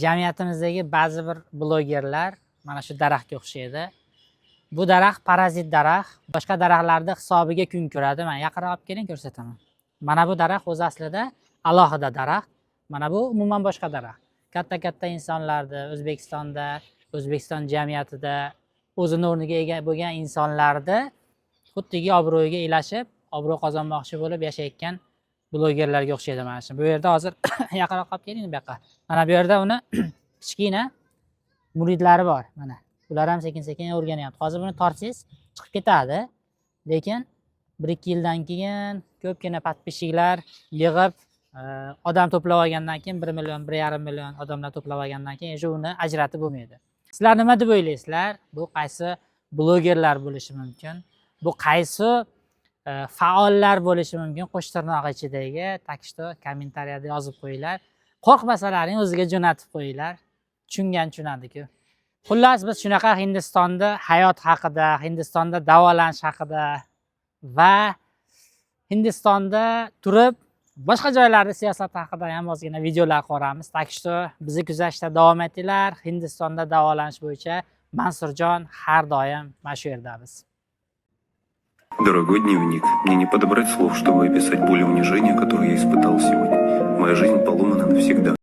jamiyatimizdagi ba'zi bir blogerlar mana shu daraxtga o'xshaydi. Bu daraxt parazit daraxt, boshqa daraxtlarda hisobiga kun ko'radi. Mana yaqinroq olib keling ko'rsataman. Mana bu daraxt o'z aslida alohida daraxt. Mana bu umuman boshqa daraxt. Katta insonlarni O'zbekistonda, O'zbekiston jamiyatida o'zini o'rniga ega bo'lgan insonlarni xuddiki obro'yiga ilashib, obro' qozonmoqchi bo'lib yashayotgan blogerlarga o'xshaydi mana shu. Bu yerda hozir yaqinroq olib keling bu yoqqa. Mana bu yerda uni kichkina muridlari bor. Mana ular ham sekin-sekin o'rganyapti. Hozir buni tortsangiz chiqib ketadi. Lekin 1-2 yildan keyin ko'pgina podpishchiklar yig'ib, odam to'plab olgandan keyin 1 million, 1,5 million odamlar to'plab olgandan keyin uni ajratib bo'lmaydi. Sizlar nima deb o'ylaysizlar? Bu qaysi blogerlar bo'lishi mumkin? Bu qaysi faollar bo'lishi mumkin? Qo'sh tirnoq ichidagi tekstda kommentariyada yozib qo'yinglar. Qo'rqmasalaring o'ziga jo'natib qo'yinglar. Tushungan tushunadi-ku. Xullas biz shunaqa Hindistonda hayot haqida, Hindistonda davolanish haqida va Hindistonda turib boshqa joylarda siyosat haqida ham ozgina videolar ko'ramiz. Takshto bizni kuzatishda davom etinglar. Hindistonda davolanish bo'yicha Mansurjon har doim mana shu yerdamiz. Дорогой дневник, мне не подобрать слов, чтобы описать боль и унижение, которые я испытал сегодня. Моя жизнь поломана навсегда.